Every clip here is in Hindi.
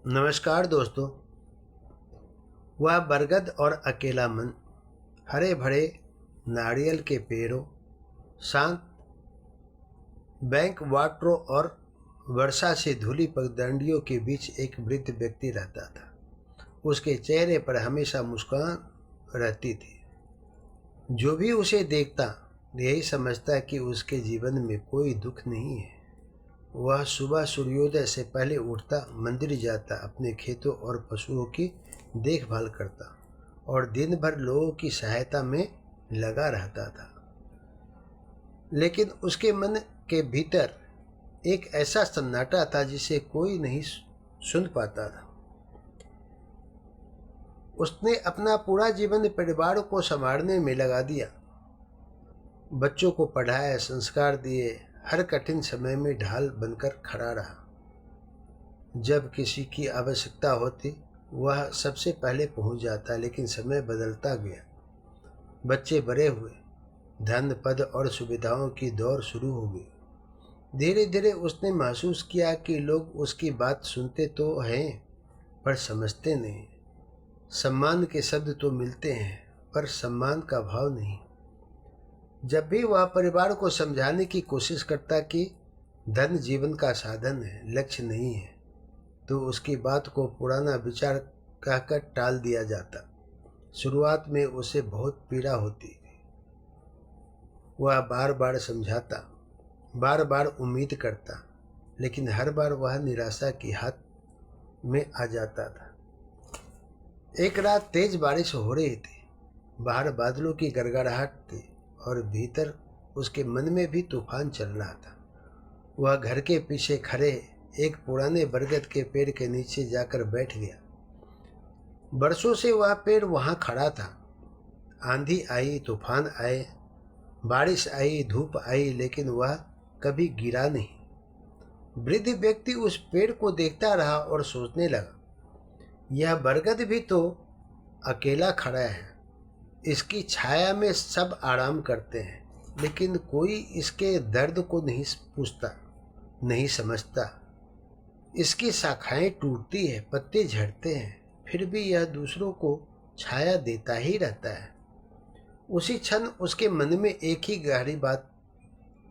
नमस्कार दोस्तों। वह बरगद और अकेला मन, हरे भरे नारियल के पेड़ों, शांत बैंक वाटरों और वर्षा से धुली पगडंडियों के बीच एक वृद्ध व्यक्ति रहता था। उसके चेहरे पर हमेशा मुस्कान रहती थी। जो भी उसे देखता यही समझता कि उसके जीवन में कोई दुख नहीं है। वह सुबह सूर्योदय से पहले उठता, मंदिर जाता, अपने खेतों और पशुओं की देखभाल करता और दिन भर लोगों की सहायता में लगा रहता था। लेकिन उसके मन के भीतर एक ऐसा सन्नाटा था जिसे कोई नहीं सुन पाता था। उसने अपना पूरा जीवन परिवार को संभालने में लगा दिया, बच्चों को पढ़ाया, संस्कार दिए, हर कठिन समय में ढाल बनकर खड़ा रहा। जब किसी की आवश्यकता होती वह सबसे पहले पहुंच जाता, लेकिन समय बदलता गया। बच्चे बड़े हुए, धन, पद और सुविधाओं की दौड़ शुरू हो गई। धीरे धीरे उसने महसूस किया कि लोग उसकी बात सुनते तो हैं पर समझते नहीं। सम्मान के शब्द तो मिलते हैं पर सम्मान का भाव नहीं। जब भी वह परिवार को समझाने की कोशिश करता कि धन जीवन का साधन है, लक्ष्य नहीं है, तो उसकी बात को पुराना विचार कहकर टाल दिया जाता। शुरुआत में उसे बहुत पीड़ा होती थी। वह बार बार समझाता, बार बार उम्मीद करता, लेकिन हर बार वह निराशा की हाथ में आ जाता था। एक रात तेज बारिश हो रही थी। बाहर बादलों की गड़गड़ाहट थी और भीतर उसके मन में भी तूफान चल रहा था। वह घर के पीछे खड़े एक पुराने बरगद के पेड़ के नीचे जाकर बैठ गया। बरसों से वह पेड़ वहां खड़ा था। आंधी आई, तूफान आए, बारिश आई, धूप आई, लेकिन वह कभी गिरा नहीं। वृद्ध व्यक्ति उस पेड़ को देखता रहा और सोचने लगा, यह बरगद भी तो अकेला खड़ा है। इसकी छाया में सब आराम करते हैं, लेकिन कोई इसके दर्द को नहीं पूछता, नहीं समझता। इसकी शाखाएं टूटती है, पत्ते झड़ते हैं, फिर भी यह दूसरों को छाया देता ही रहता है। उसी क्षण उसके मन में एक ही गहरी बात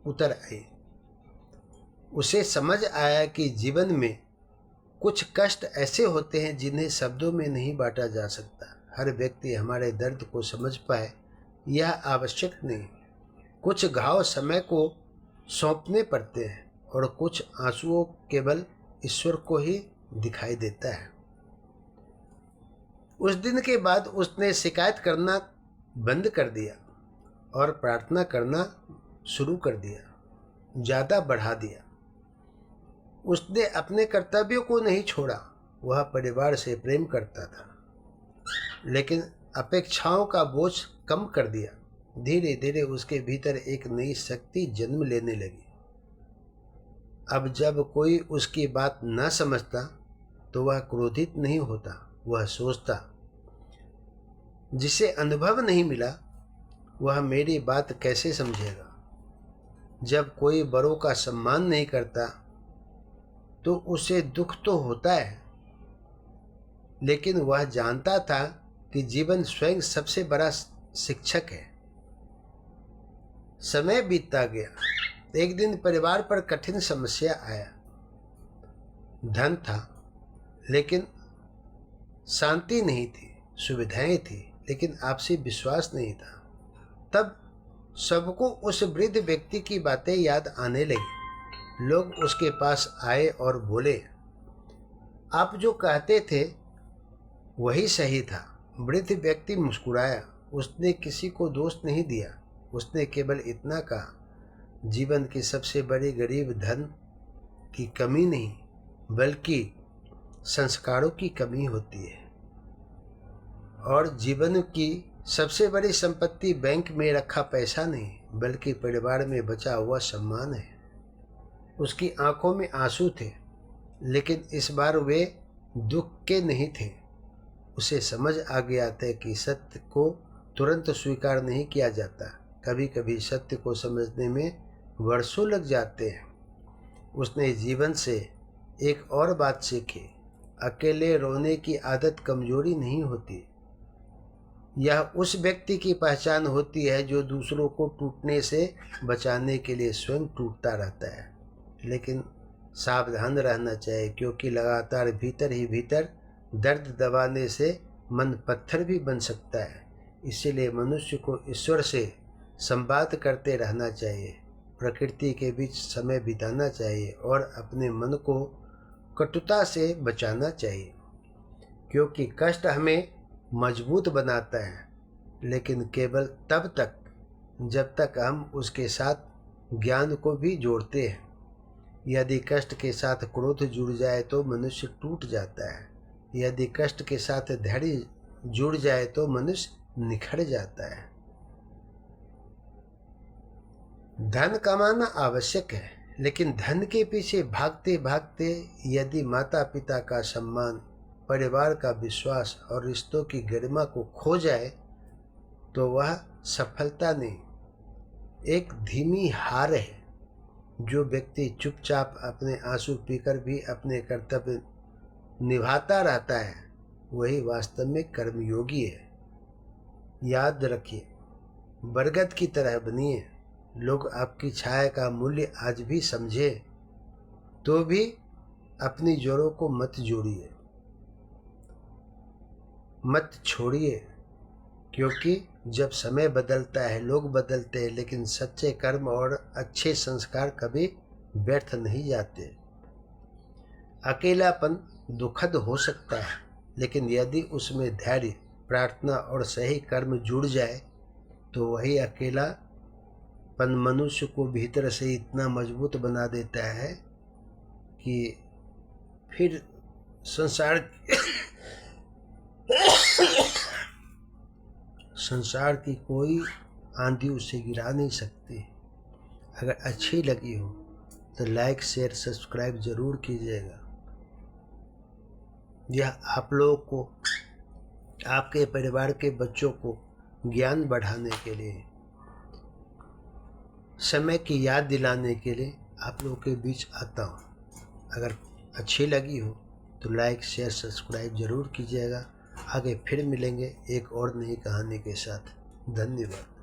उतर आई। उसे समझ आया कि जीवन में कुछ कष्ट ऐसे होते हैं जिन्हें शब्दों में नहीं बांटा जा सकता। हर व्यक्ति हमारे दर्द को समझ पाए यह आवश्यक नहीं। कुछ घाव समय को सौंपने पड़ते हैं और कुछ आंसुओं केवल ईश्वर को ही दिखाई देता है। उस दिन के बाद उसने शिकायत करना बंद कर दिया और प्रार्थना करना शुरू कर दिया, ज़्यादा बढ़ा दिया। उसने अपने कर्तव्यों को नहीं छोड़ा। वह परिवार से प्रेम करता था, लेकिन अपेक्षाओं का बोझ कम कर दिया। धीरे धीरे उसके भीतर एक नई शक्ति जन्म लेने लगी। अब जब कोई उसकी बात न समझता तो वह क्रोधित नहीं होता, वह सोचता, जिसे अनुभव नहीं मिला वह मेरी बात कैसे समझेगा। जब कोई बड़ों का सम्मान नहीं करता तो उसे दुख तो होता है, लेकिन वह जानता था कि जीवन स्वयं सबसे बड़ा शिक्षक है। समय बीतता गया। एक दिन परिवार पर कठिन समस्या आया। धन था लेकिन शांति नहीं थी, सुविधाएं थी लेकिन आपसी विश्वास नहीं था। तब सबको उस वृद्ध व्यक्ति की बातें याद आने लगी। लोग उसके पास आए और बोले, आप जो कहते थे वही सही था। वृद्ध व्यक्ति मुस्कुराया। उसने किसी को दोष नहीं दिया। उसने केवल इतना कहा, जीवन की सबसे बड़ी गरीब धन की कमी नहीं बल्कि संस्कारों की कमी होती है, और जीवन की सबसे बड़ी संपत्ति बैंक में रखा पैसा नहीं बल्कि परिवार में बचा हुआ सम्मान है। उसकी आंखों में आंसू थे, लेकिन इस बार वे दुख के नहीं थे। उसे समझ आ गया था कि सत्य को तुरंत स्वीकार नहीं किया जाता। कभी कभी सत्य को समझने में वर्षों लग जाते हैं। उसने जीवन से एक और बात सीखी, अकेले रोने की आदत कमजोरी नहीं होती, यह उस व्यक्ति की पहचान होती है जो दूसरों को टूटने से बचाने के लिए स्वयं टूटता रहता है। लेकिन सावधान रहना चाहिए, क्योंकि लगातार भीतर ही भीतर दर्द दबाने से मन पत्थर भी बन सकता है। इसीलिए मनुष्य को ईश्वर से संवाद करते रहना चाहिए, प्रकृति के बीच समय बिताना चाहिए और अपने मन को कटुता से बचाना चाहिए, क्योंकि कष्ट हमें मजबूत बनाता है, लेकिन केवल तब तक जब तक हम उसके साथ ज्ञान को भी जोड़ते हैं। यदि कष्ट के साथ क्रोध जुड़ जाए तो मनुष्य टूट जाता है, यदि कष्ट के साथ धैर्य जुड़ जाए तो मनुष्य निखर जाता है। धन कमाना आवश्यक है, लेकिन धन के पीछे भागते भागते यदि माता पिता का सम्मान, परिवार का विश्वास और रिश्तों की गरिमा को खो जाए तो वह सफलता नहीं, एक धीमी हार है। जो व्यक्ति चुपचाप अपने आंसू पीकर भी अपने कर्तव्य निभाता रहता है वही वास्तव में कर्मयोगी है। याद रखिए, बरगद की तरह बनिए। लोग आपकी छाया का मूल्य आज भी समझे तो भी अपनी जोरों को मत जोड़िए, मत छोड़िए, क्योंकि जब समय बदलता है लोग बदलते हैं, लेकिन सच्चे कर्म और अच्छे संस्कार कभी व्यर्थ नहीं जाते। अकेलापन दुखद हो सकता है, लेकिन यदि उसमें धैर्य, प्रार्थना और सही कर्म जुड़ जाए तो वही अकेलापन मनुष्य को भीतर से इतना मजबूत बना देता है कि फिर संसार की कोई आंधी उसे गिरा नहीं सकती। अगर अच्छी लगी हो तो लाइक शेयर सब्सक्राइब ज़रूर कीजिएगा। यह आप लोगों को, आपके परिवार के बच्चों को ज्ञान बढ़ाने के लिए, समय की याद दिलाने के लिए आप लोगों के बीच आता हूँ। अगर अच्छी लगी हो तो लाइक शेयर सब्सक्राइब ज़रूर कीजिएगा। आगे फिर मिलेंगे एक और नई कहानी के साथ। धन्यवाद।